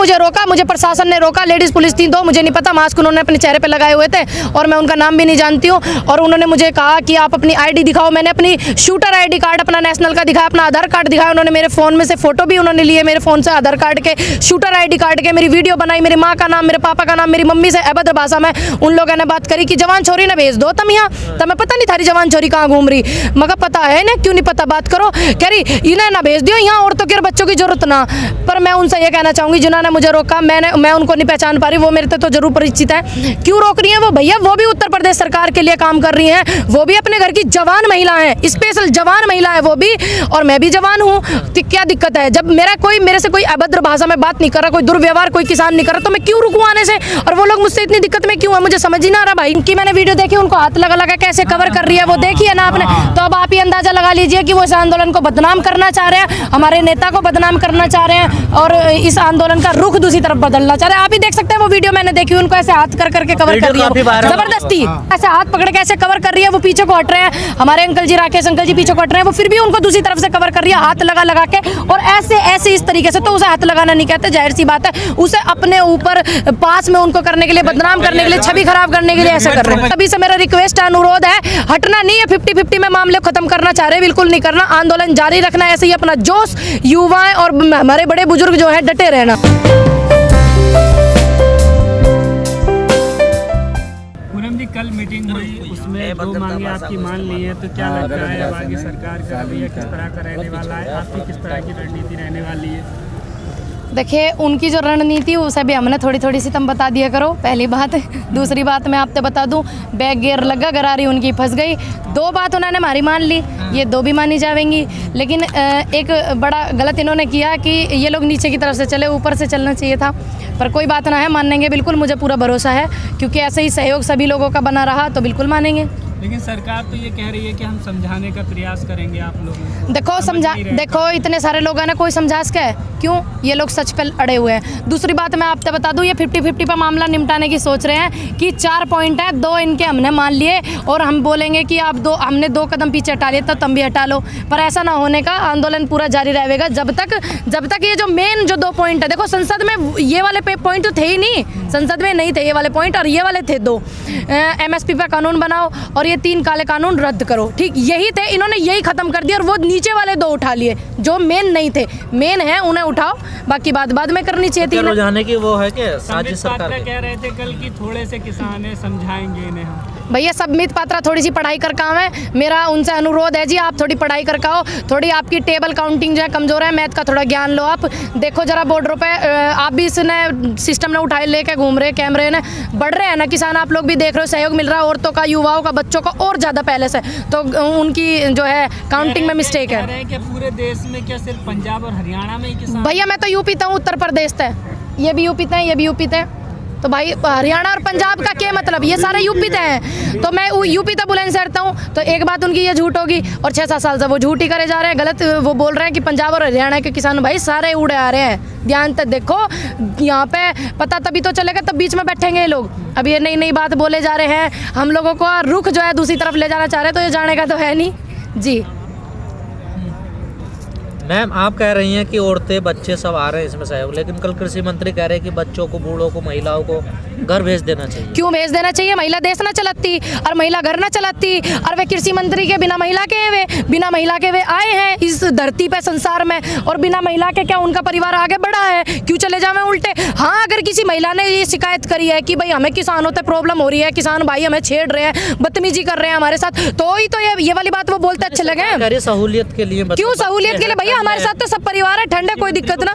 मुझे रोका, मुझे प्रशासन ने रोका, लेडीज पुलिस थी दो, मुझे नहीं पता, मास्क उन्होंने अपने चेहरे पे लगाए हुए थे और मैं उनका नाम भी नहीं जानती हूँ। और उन्होंने मुझे कहा कि आप अपनी आईडी दिखाओ। मैंने अपनी शूटर आईडी कार्ड अपना नेशनल का दिखाया, अपना आधार कार्ड दिखाया। उन्होंने मेरे फ़ोन में से फ़ोटो भी उन्होंने लिए मेरे फ़ोन से, आधार कार्ड के, शूटर आईडी कार्ड के, मेरी वीडियो बनाई, मेरी माँ का नाम, मेरे पापा का नाम, मेरी मम्मी से अभद्र भाषा में उन लोगों ने बात करी कि जवान छोरी ना भेज दो तुम यहाँ। तब मैं पता नहीं थारी जवान छोरी कहाँ घूम रही, मगर पता है ना, क्यों नहीं पता, बात करो। कह रही इन्हें ना भेज दियो यहाँ, औरतों के और बच्चों की जरूरत ना। पर मैं उनसे ये कहना चाहूँगी जिन्होंने मुझे रोका, मैं उनको नहीं पहचान पा रही, वो मेरे तो जरूर परिचित है। क्यों रोक रही है वो भैया? वो भी उत्तर प्रदेश सरकार के लिए काम कर रही हैं, वो भी अपने घर की जवान महिला है, स्पेशल जवान महिला है वो भी, और मैं भी जवान हूँ। तो क्या दिक्कत है? जब मेरे से कोई अभद्र भाषा में बात नहीं कर रहा, कोई दुर्व्यवहार कोई किसान नहीं कर रहा, तो मैं क्यों रुकूं आने से? और वो लोग मुझसे इतनी दिक्कत में क्यों है, मुझे समझ ही ना आ रहा भाई। इनकी मैंने वीडियो देखी, उनको हाथ लगा लगा कैसे कवर कर रही है वो देखी है ना आपने, तो अब आप ही अंदाजा लगा लीजिए कि वो इस आंदोलन को बदनाम करना चाह रहे हैं, हमारे नेता को बदनाम करना चाह रहे हैं, और इस आंदोलन का रुख दूसरी तरफ बदलना चाह रहे हैं। आप ही देख सकते हैं वो वीडियो मैंने देखी, उनको ऐसे हाथ कर करके कवर कर रही है, जबरदस्ती ऐसे हाथ पकड़ के ऐसे कवर कर रही है, वो पीछे को हट रहे हैं, हमारे अंकल जी, राकेश अंकल जी पीछे को हट रहे हैं, वो फिर भी उनको दूसरी तरफ से कवर कर रही है, हाथ लगा लगा के, और ऐसे इस तरीके से। तो उसे हाथ लगाना नहीं कहते, जाहिर सी बात है, उसे अपने ऊपर पास में उनको करने के लिए, बदनाम करने के लिए, छवि खराब करने के लिए ऐसा कर रहे हैं। अभी से मेरा रिक्वेस्ट है, अनुरोध है, हटना नहीं है, 50-50 में मामले खत्म करना चाह रहे, बिल्कुल नहीं करना, आंदोलन जारी रखना, ऐसे ही अपना जोश, युवाएं और हमारे बड़े बुजुर्ग जो है डटे रहना। कल मीटिंग हुई, उसमें दो मांगे आपकी मान ली है, तो क्या लगता है अब आगे सरकार का रवैया किस तरह का रहने वाला है, आपकी किस तरह की रणनीति रहने वाली है? देखिए, उनकी जो रणनीति उसे भी हमने थोड़ी सी तुम बता दिया करो, पहली बात। दूसरी बात मैं आपसे बता दूं, बैग गेयर लगा, गरारी उनकी फंस गई। दो बात उन्होंने हमारी मान ली, ये दो भी मानी जाएंगी, लेकिन एक बड़ा गलत इन्होंने किया कि ये लोग नीचे की तरफ से चले, ऊपर से चलना चाहिए था। पर कोई बात ना है, मानेंगे बिल्कुल, मुझे पूरा भरोसा है, क्योंकि ऐसे ही सहयोग सभी लोगों का बना रहा तो बिल्कुल मानेंगे। लेकिन सरकार तो ये कह रही है कि हम समझाने का प्रयास करेंगे आप लोगों। देखो इतने सारे लोग हैं ना, कोई समझा सके? क्यों? ये लोग सच पे अड़े हुए हैं। दूसरी बात मैं आपसे बता दूं, ये 50-50 पर मामला निपटाने की सोच रहे हैं कि 4 पॉइंट है, 2 इनके हमने मान लिए, और हम बोलेंगे कि आप हमने 2 कदम पीछे हटा लिए, तो तुम भी हटा लो। पर ऐसा ना होने का, आंदोलन पूरा जारी रहेगा जब तक ये जो मेन जो 2 पॉइंट है, देखो संसद में ये वाले पॉइंट तो थे ही नहीं, संसद में नहीं थे ये वाले पॉइंट, और ये वाले थे 2, MSP पर कानून बनाओ और ये 3 काले कानून रद्द करो, ठीक, यही थे, इन्होंने यही खत्म कर दिया, और वो नीचे वाले 2 उठा लिए जो मेन नहीं थे। मेन है उन्हें उठाओ, बाकी बाद में करनी चाहिए थी। जाने की वो है कि साजिश सरकार कह रहे थे कल की थोड़े से किसान है, समझाएंगे इन्हें हम। भैया संबित पात्रा थोड़ी सी पढ़ाई कर काम है, मेरा उनसे अनुरोध है जी, आप थोड़ी पढ़ाई कर आओ, थोड़ी आपकी टेबल काउंटिंग जो है कमजोर है, मैथ का थोड़ा ज्ञान लो। आप देखो जरा बॉर्डरों पे, आप भी इसने सिस्टम ने उठाए लेके घूम रहे, कैमरे ने बढ़ रहे हैं ना, किसान आप लोग भी देख रहे हो, सहयोग मिल रहा है औरतों का, युवाओं का, बच्चों का और ज़्यादा पहले से, तो उनकी जो है काउंटिंग में मिस्टेक है। क्या पूरे देश में, क्या सिर्फ पंजाब और हरियाणा में ही किसान? भैया मैं तो यूपी था, उत्तर प्रदेश थे, ये भी यूपी थे, ये भी यूपी थे, तो भाई हरियाणा और पंजाब का क्या मतलब? ये सारे यूपी थे हैं, तो मैं यूपी तक बुलंद करता हूँ, तो एक बात उनकी ये झूठ होगी, और 6-7 साल से वो झूठ ही करे जा रहे हैं, गलत वो बोल रहे हैं कि पंजाब और हरियाणा के किसान भाई सारे उड़े आ रहे हैं। ध्यान तक देखो, यहाँ पे पता तभी तो चलेगा, तब बीच में बैठेंगे ये लोग। अब ये नई बात बोले जा रहे हैं, हम लोगों को रुख जो है दूसरी तरफ ले जाना चाह रहे हैं, तो ये जाने का तो है नहीं जी। मैम, आप कह रही हैं कि औरतें बच्चे सब आ रहे हैं इसमें सहयोग, लेकिन कल कृषि मंत्री कह रहे हैं कि बच्चों को, बूढ़ों को, महिलाओं को घर भेज देना चाहिए। क्यों भेज देना चाहिए? महिला देश ना चलाती और महिला घर ना चलाती, और वे कृषि मंत्री के बिना महिला के वे आए हैं इस धरती पे, संसार में, और बिना महिला के क्या उनका परिवार आगे बढ़ा है? क्यों चले जावे उल्टे? हाँ, अगर किसी महिला ने ये शिकायत करी है कि भाई हमें किसानों से प्रॉब्लम हो रही है, किसान भाई हमें छेड़ रहे हैं, बदतमीजी कर रहे हैं हमारे साथ, तो ही तो ये वाली बात वो बोलते अच्छे लगे। सहूलियत के लिए। क्यों सहूलियत के लिए? भैया हमारे साथ तो सब परिवार है, ठंडे, कोई दिक्कत ना।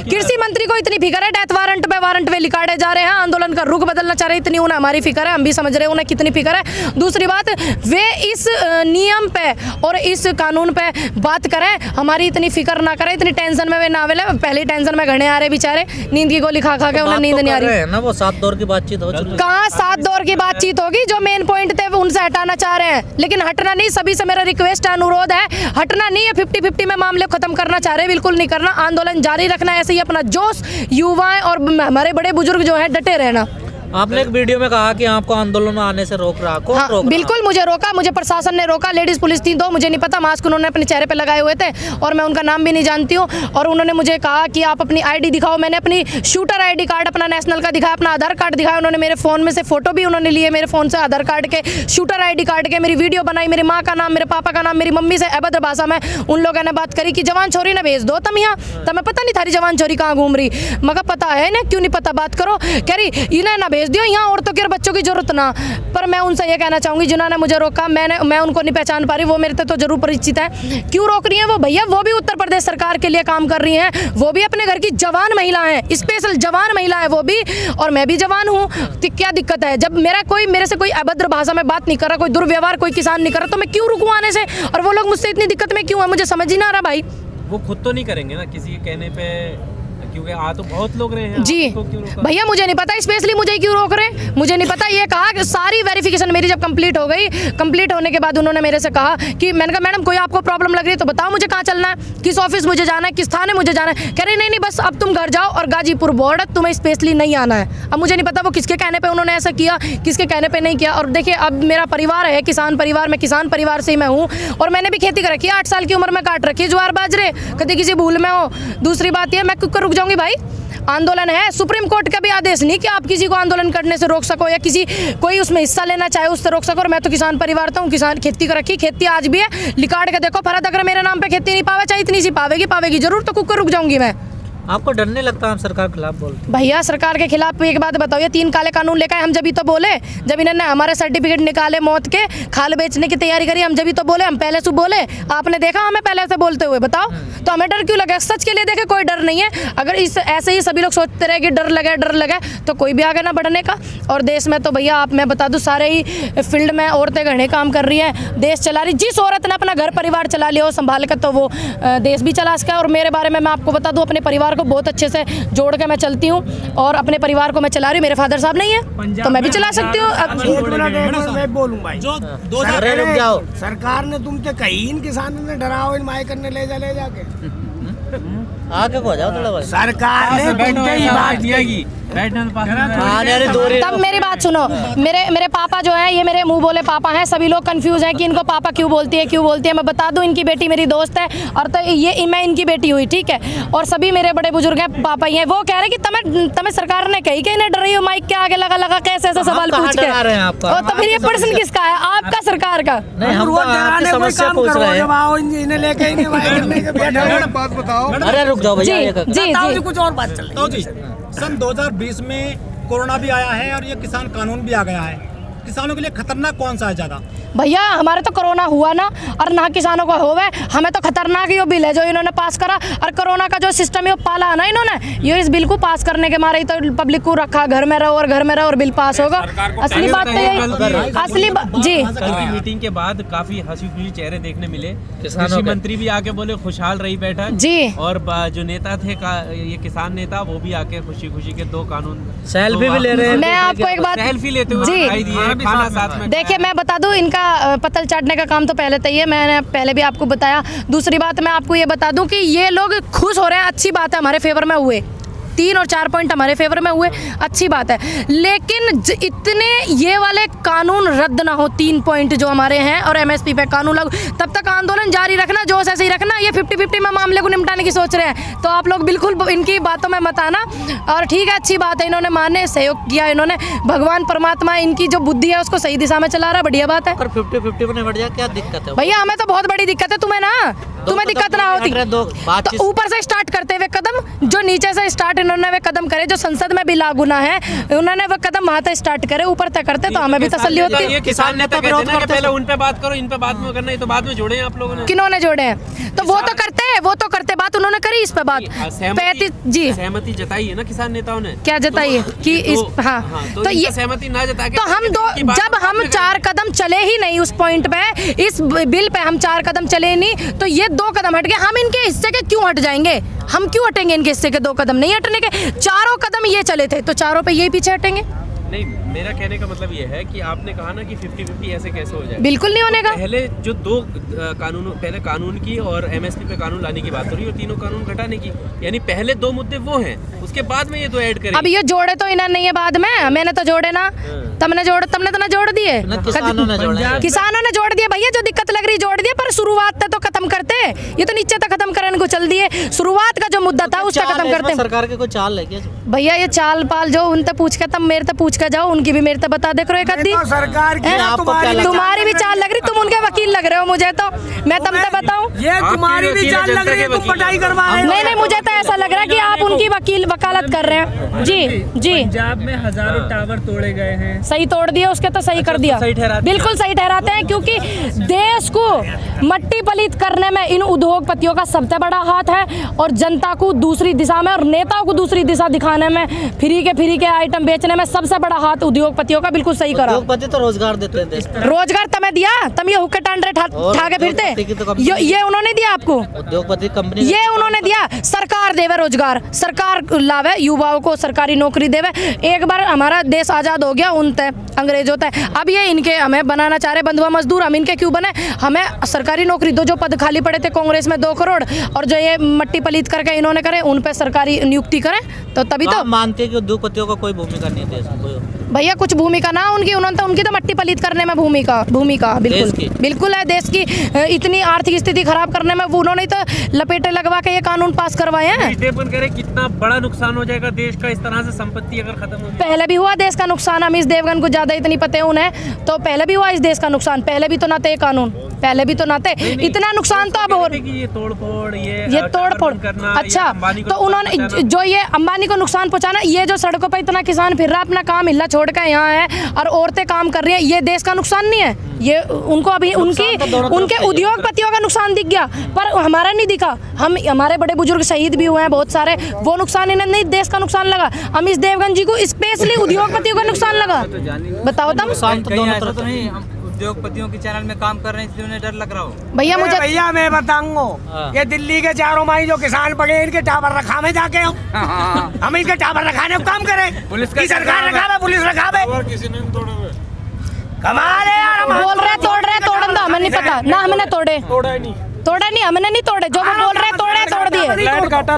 कृषि मंत्री को इतनी फिक्र है, डेथ वारंट पे लिखाड़े जा रहे हैं, आंदोलन का रुख बदलना चाह रहे हैं, इतनी उन्हें हमारी फिक्र है, हम भी समझ रहे हैं उन्हें कितनी फिक्र है। दूसरी बात, वे इस नियम पे और इस कानून पे बात करें, हमारी इतनी फिक्र ना करें, इतनी टेंशन में वे ना आवे, पहले टेंशन में घने आ रहे बेचारे, नींद की गोली खा के उन्हें नींद नहीं आ रही ना। वो 7 दौर की बातचीत हो चुकी है। कहाँ 7 दौर की बातचीत होगी? जो मेन पॉइंट थे उनसे हटाना चाह रहे हैं, लेकिन हटना नहीं। सभी से मेरा रिक्वेस्ट है, अनुरोध है, हटना नहीं है, 50-50 में मामले खत्म करना चाह रहे, बिल्कुल नहीं करना, आंदोलन जारी रखना, ऐसे ही अपना जोश, युवाएं और हमारे बड़े बुजुर्ग जो है डटे रहना। आपने एक वीडियो में कहा कि आपको आंदोलन में आने से रोक रहा, कौन हाँ, रोक रहा? बिल्कुल मुझे रोका, मुझे प्रशासन ने रोका, लेडीज पुलिस थी दो, मुझे नहीं पता, मास्क उन्होंने अपने चेहरे पे लगाए हुए थे और मैं उनका नाम भी नहीं जानती हूँ। और उन्होंने मुझे कहा कि आप अपनी आईडी दिखाओ। मैंने अपनी शूटर आईडी कार्ड अपना नेशनल का दिखाया, अपना आधार कार्ड दिखाया। उन्होंने मेरे फ़ोन में से फ़ोटो भी उन्होंने लिए मेरे फ़ोन से, आधार कार्ड के, शूटर आईडी कार्ड के, मेरी वीडियो बनाई, मेरी माँ का नाम, मेरे पापा का नाम, मेरी मम्मी से अभद्र भाषा में उन लोगों ने बात करी कि जवान छोरी ने भेज दो तुम यहाँ। तमें पता नहीं थारी जवान छोरी कहाँ घूम रही? मगर पता है ना, क्यों नहीं पता, बात करो। कह रही इन्हें ना भेज दियो यहाँ, औरतों के और बच्चों की जरूरत ना। पर मैं उनसे ये कहना चाहूँगी जिन्होंने मुझे रोका, मैं उनको नहीं पहचान पा रही, वो मेरे तो जरूर परिचित है। क्यों रोक रही हैं वो भैया? वो भी उत्तर प्रदेश सरकार के लिए काम कर रही हैं, वो भी अपने घर की जवान महिला हैं, स्पेशल जवान महिला है वो भी, और मैं भी जवान हूँ। तो क्या दिक्कत है? जब मेरे से कोई अभद्र भाषा में बात नहीं कर रहा, कोई दुर्व्यवहार कोई किसान नहीं कर रहा, तो मैं क्यों रुकूं आने से? और वो लोग मुझसे इतनी दिक्कत में क्यों है, मुझे समझ ही ना आ रहा भाई। वो खुद तो नहीं करेंगे ना किसी के कहने पे, क्योंकि आ तो बहुत लोग रहे हैं। जी भैया मुझे नहीं पता, स्पेशली मुझे क्यों रोक रहे मुझे नहीं पता। ये कहा कि सारी वेरिफिकेशन मेरी जब कंप्लीट हो गई, कंप्लीट होने के बाद उन्होंने मेरे से कहा कि, मैंने कहा मैडम कोई आपको प्रॉब्लम लग रही है तो बताओ मुझे कहाँ चलना है, किस ऑफिस मुझे जाना है, किस थाने मुझे जाना है। कह रही नहीं बस अब तुम घर जाओ और गाजीपुर बॉर्डर तुम्हें स्पेशली नहीं आना है। अब मुझे नहीं पता वो किसके कहने पर उन्होंने ऐसा किया, किसके कहने पर नहीं किया। और देखिए अब मेरा परिवार है किसान परिवार, मैं किसान परिवार से ही मैं हूँ, और मैंने भी खेती कर रखी है, 8 साल की उम्र में काट रखी है ज्वार बाजरे, कभी किसी भूल में हो। दूसरी बात यह, मैं क्यों रुक जाऊँगी भाई? आंदोलन है, सुप्रीम कोर्ट का भी आदेश नहीं कि आप किसी को आंदोलन करने से रोक सको या किसी कोई उसमें हिस्सा लेना चाहे उससे रोक सको। और मैं तो किसान परिवार था हूँ, किसान खेती कर रखी, खेती आज भी है, लिकाड़ के देखो फरद, अगर मेरे नाम पे खेती नहीं पावे, चाहे इतनी सी पावेगी जरूर, तो कुकर रुक जाऊंगी मैं। आपको डर नहीं लगता? हम सरकार के खिलाफ बोलते भैया सरकार के खिलाफ एक बात बताओ, ये 3 काले कानून लेकर हम जब ही तो बोले, जब इन्होंने हमारे सर्टिफिकेट निकाले मौत के, खाल बेचने की तैयारी करी, हम जब ही तो बोले, हम पहले से बोले। आपने देखा हमें पहले से बोलते हुए? बताओ तो हमें डर क्यों लगा? सच के लिए देखे कोई डर नहीं है। अगर इस ऐसे ही सभी लोग सोचते रहे कि डर लगे तो कोई भी आगे ना बढ़ने का। और देश में तो भैया मैं बता दूँ, सारे ही फील्ड में औरतें घने काम कर रही हैं, देश चला रही। जिस औरत ने अपना घर परिवार चला लिया हो संभाल कर, तो वो देश भी चला सका। और मेरे बारे में मैं आपको बता दूँ, अपने परिवार को बहुत अच्छे से जोड़ के मैं चलती हूँ और अपने परिवार को मैं चला रही हूँ। मेरे फादर साहब नहीं है तो मैं भी चला सकती हूँ। मैं बोलूँ भाई, जो अरे रुक जाओ, सरकार ने तुमसे कहीं इन किसानों ने डराओ, इन माय करने ले जाके आगे को जाओ थोड़ा भाई। सरकार ने तुमसे ही बात की। तब मेरी बात सुनो, मेरे पापा जो है, ये मेरे मुंह बोले पापा हैं, सभी लोग कंफ्यूज हैं कि इनको पापा क्यों बोलती है। मैं बता दूं, इनकी बेटी मेरी दोस्त है, और तो ये मैं इनकी बेटी हुई, ठीक है। और सभी मेरे बड़े बुजुर्ग हैं, पापा ही हैं। वो कह रहे कि तमें सरकार ने कही कि इन्हें डर रही हो, माइक के आगे लगा कैसे ऐसे सवाल पूछ के। तो फिर ये प्रश्न किसका है? आपका, सरकार का? समस्या पूछ रहे हैं। अरे रुक जाओ भैया, जी कुछ और बात चल रही है। सन 2020 में कोरोना भी आया है और ये किसान कानून भी आ गया है। किसानों के लिए खतरनाक कौन सा है ज्यादा? भैया हमारे तो कोरोना हुआ ना, और ना किसानों को होवे, हमें तो खतरनाक ही वो बिल है जो इन्होंने पास करा। और कोरोना का जो सिस्टम है वो पाला है ना इन्होंने, ये इस बिल को पास करने के मारे ही तो पब्लिक को रखा घर में रहो और बिल पास होगा। असली बात तो यही, असली जी। कल की मीटिंग के बाद काफी हंसी खुशी चेहरे देखने मिले। कृषि मंत्री भी आके बोले खुशहाल रही बैठक जी, और जो नेता थे ये किसान नेता, वो भी आके खुशी खुशी के 2 कानून सेल्फी भी ले रहे हैं। मैं आपको एक बात, सेल्फी लेते हुए दिखाई दिए, खाना साथ में। देखिए मैं बता दूं, इनका पतल चाटने का काम तो पहले तय है, मैंने पहले भी आपको बताया। दूसरी बात मैं आपको ये बता दूं कि ये लोग खुश हो रहे हैं, अच्छी बात है, हमारे फेवर में हुए 3 और 4 पॉइंट हमारे फेवर में हुए, अच्छी बात है। लेकिन इतने ये वाले कानून रद्द ना हो, 3 पॉइंट जो हमारे हैं, और MSP पे कानून लागू, तब तक आंदोलन जारी रखना, जोश ऐसे ही रखना। ये 50-50 में मामले को निपटाने की सोच रहे हैं, तो आप लोग बिल्कुल इनकी बातों में मत आना। और ठीक है, अच्छी बात है, इन्होंने माने, सहयोग किया इन्होंने। भगवान परमात्मा इनकी जो बुद्धि है उसको सही दिशा में चला रहा, बढ़िया बात है। 50-50 में निपट जाए, क्या दिक्कत है भैया? हमें तो बहुत बड़ी दिक्कत है, तुम्हें दिक्कत ना होती तो ऊपर से स्टार्ट करते हुए कदम, जो नीचे से स्टार्ट इन्होंने वे कदम करे, जो संसद में भी लागू ना है, उन्होंने वो कदम वहां तक स्टार्ट करे, ऊपर तक करते तो हमें भी तसल्ली होती। ये किसान नेता विरोध करते, पहले उन पे बात करो, इन पे बात में करना, ये तो बाद में जोड़े हैं आप लोगों ने। किन्होंने जोड़े हैं? तो वो तो करते बात उन्होंने करी, इस पे बात 35 जी सहमति जताई है ना किसान नेताओं ने। क्या जताई है कि इस तो ये सहमति ना जता के, तो हम जब हम 4 कदम चले ही नहीं उस पॉइंट पे, इस बिल पे हम 4 कदम चले नहीं, तो ये 2 कदम हट गए। हम इनके हिस्से के क्यों हट जाएंगे? हम क्यों हटेंगे? इनके हिस्से के 2 कदम नहीं हटने के, 4 कदम ये चले थे, तो 4 पे यही पीछे हटेंगे। नहीं, मेरा कहने का मतलब ये है कि आपने कहा ना कि 50-50 ऐसे कैसे हो जाए। बिल्कुल नहीं होने का। पहले जो दो कानून, पहले कानून की और एमएसपी पे कानून लाने की बात हो रही है और तीनों कानून घटाने की, यानी पहले दो मुद्दे वो हैं, उसके बाद में ये दो ऐड करें। अब ये जोड़े तो इन्हें नहीं है बाद में, मैंने तो जोड़े ना, तुमने तो ना जोड़ दिए, किसानों ने जोड़ दिए भैया, जो दिक्कत लग रही जोड़ दिए, पर शुरुआत तो खत्म करते, ये तो नीचे तक खत्म करने को चल दिए, शुरुआत का जो मुद्दा था उसका खत्म करते। सरकार के कोई चाल है क्या भैया? ये चाल पाल जो उनसे पूछ के, तब मेरे से पूछ के जाओ, उनकी भी मेरे से बता दे करो एक आधी। सरकार की तुम्हारी भी चाल लग रही, तुम उनके वकील लग रहे हो, मुझे तो मैं तुमसे बताऊं, ये तुम्हारी भी चाल लग रही है, तुम पटाई करवा रहे हो। नहीं, मुझे तो ऐसा लग रहा है कि आप उनकी वकालत कर रहे हैं। जी पंजाब में हजारों टावर तोड़े गए हैं, सही तोड़ दिया, उसके तो सही कर दिया, बिल्कुल सही ठहराते हैं, क्योंकि देश को मट्टी पलीत करने में इन उद्योगपतियों का सबसे बड़ा हाथ है, और जनता को दूसरी दिशा में और नेताओं को दूसरी दिशा दिखाने में, फ्री के आइटम बेचने में सबसे बड़ा हाथ उद्योगपतियों का। बिल्कुल सही करा। उद्योगपति तो रोजगार देते हैं, रोजगार तुम्हें दिया, तुम ये हुक्के टांडरे ठा के फिरते, ये उन्होंने दिया आपको, उद्योगपति कंपनी ये उन्होंने दिया। सरकार देवे रोजगार, सरकार लावे युवाओं को सरकारी नौकरी देवे। एक बार हमारा देश आजाद हो गया उन तय अंग्रेजों तय, अब ये इनके हमें बनाना चाह रहे बंधुआ मजदूर, हम इनके क्यों बने? हमें सरकारी नौकरी दो, जो पद खाली पड़े थे कांग्रेस में 2 करोड़, और जो ये मट्टी पलीत करके इन्होंने करे, उन पे सरकारी नियुक्ति करें, तो तभी तो मानते हैं कि उद्योगपतियों का कोई भूमिका नहीं है भैया, कुछ भूमिका ना उनकी, उनकी तो मट्टी पलीत करने में भूमिका बिल्कुल है। देश की इतनी आर्थिक स्थिति खराब करने में उन्होंने तो लपेटे लगवा के ये कानून पास करवाए हैं। कितना बड़ा नुकसान हो जाएगा देश का इस तरह से संपत्ति अगर खत्म हो जाए। पहले भी हुआ देश का नुकसान, अमीश देवगन को ज्यादा इतनी पते हैं उन्हें, तो पहले भी हुआ इस देश का नुकसान, पहले भी तो ना थे कानून, पहले भी तो ना थे, इतना नुकसान तो अब हो, ये तोड़ फोड़ अच्छा, तो उन्होंने जो ये अंबानी को नुकसान पहुंचाना, ये जो सड़कों पर इतना किसान फिर रहा, अपना काम हिला छोड़ के यहाँ है, और औरतें काम कर रही हैं, ये देश का नुकसान नहीं है? ये उनको अभी उनके उद्योगपतियों का नुकसान दिख गया, पर हमारा नहीं दिखा। हमारे बड़े बुजुर्ग शहीद भी हुए हैं बहुत सारे, वो नुकसान इन्हें नहीं, देश का नुकसान लगा। अमीश देवगन जी को स्पेशली उद्योगपतियों का नुकसान लगा। बताओ तुम, उद्योगपतियों के चैनल में काम कर रहे हैं, इसलिए उन्हें डर लग रहा हो। भैया मैं बताऊंगा, ये दिल्ली के 4 माई जो किसान पड़े, इनके टावर रखा में जाके हम इनके टावर रखाने काम करें, पुलिस की सरकार रखा, पुलिस रखा, कमाल है यार। बोल रहे तोड़न दो, हमें नहीं पता ना, हमने तोड़े नहीं, हमने नहीं तोड़े, जो वो बोल रहे तोड़ दिए। लाइट काटा।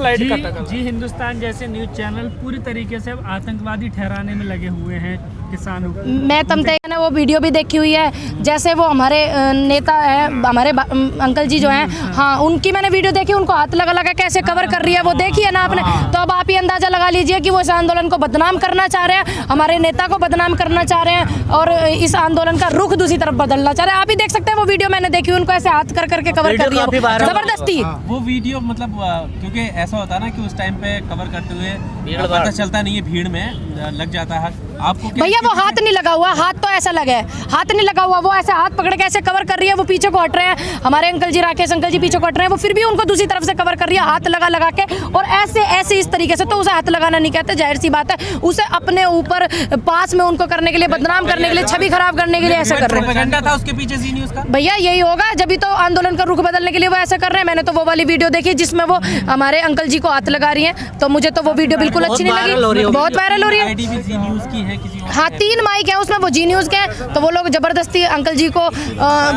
जी हिंदुस्तान जैसे न्यूज चैनल पूरी तरीके से आतंकवादी ठहराने में लगे हुए हैं किसानों को। मैं ने वो वीडियो भी देखी हुई है, जैसे वो हमारे नेता है, हमारे अंकल जी जो हैं, हाँ, उनकी मैंने वीडियो देखी, उनको हाथ लगा कैसे कवर कर रही है, वो देखी है ना आपने, तो अब आप ही अंदाजा लगा लीजिए कि वो इस आंदोलन को बदनाम करना चाह रहे हैं, हमारे नेता को बदनाम करना चाह रहे हैं, और इस आंदोलन का रुख दूसरी तरफ बदलना चाह रहे हैं। आप ही देख सकते हैं वो वीडियो मैंने देखी, उनको ऐसे हाथ करके कवर कर रही है जबरदस्ती। वो वीडियो मतलब क्योंकि ऐसा होता है ना कि उस टाइम पे कवर करते हुए पता चलता नहीं है, भीड़ में लग जाता है आपको। भैया वो हाथ नहीं लगा हुआ, हाथ तो ऐसा लगा है, हाथ नहीं लगा हुआ, वो ऐसे हाथ पकड़ के ऐसे कवर कर रही है, वो पीछे को हट रहे हैं, हमारे अंकल जी राकेश अंकल जी पीछे को हट रहे हैं, वो फिर भी उनको दूसरी तरफ से कवर कर रही है, हाथ लगा के, और ऐसे इस तरीके से। तो उसे हाथ लगाना नहीं कहते, जाहिर सी बात है, उसे अपने ऊपर पास में उनको करने के लिए, बदनाम करने के लिए, छवि खराब करने के लिए ऐसा कर रहे हैं। था उसके पीछे जी न्यूज़ का भैया यही होगा, जब भी तो आंदोलन का रुख बदलने के लिए वो ऐसा कर रहे हैं। मैंने तो वो वाली वीडियो देखी जिसमें वो हमारे अंकल जी को हाथ लगा रही हैं, तो मुझे तो वो वीडियो बिल्कुल अच्छी नहीं लगी, बहुत वायरल हो रही है। हाँ, 3 माइक है उसमें, वो जी न्यूज़ के हैं, तो वो लोग जबरदस्ती अंकल जी को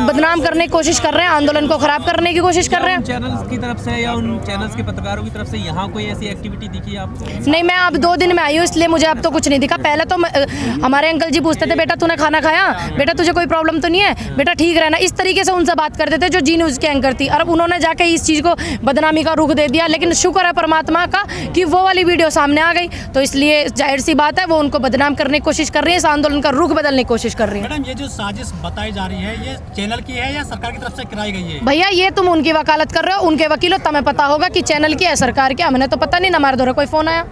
बदनाम करने की कोशिश कर रहे हैं, आंदोलन को खराब करने की कोशिश कर रहे हैं। चैनल्स की तरफ से या उन चैनल्स के पत्रकारों की तरफ से यहाँ कोई ऐसी एक्टिविटी दिखी है आपको? नहीं, मैं अब 2 दिन में आई हूँ, इसलिए मुझे अब तो कुछ नहीं दिखा। पहले तो हमारे अंकल जी पूछते थे, बेटा तूने खाना खाया, बेटा तुझे कोई प्रॉब्लम तो नहीं है, बेटा ठीक रहना, इस तरीके से उनसे बात करते थे जो जी न्यूज़ के एंकर थी। और उन्होंने जाके इस चीज़ को बदनामी का रुख दे दिया, लेकिन शुक्र है परमात्मा का कि वो वाली वीडियो सामने आ गई, तो इसलिए जाहिर सी बात है वो उनको बदनाम करने की कोशिश कर रही है, इस आंदोलन का रुख बदलने की कोशिश कर रही है। मैडम, ये जो साजिश बताई जा रही है, ये चैनल की है या सरकार की तरफ से कराई गई है? भैया ये तुम उनकी वकालत कर रहे हो, उनके वकील हो, तुम्हें पता होगा कि चैनल की है सरकार की, हमने तो पता नहीं ना, हमारे द्वारा कोई फोन आया।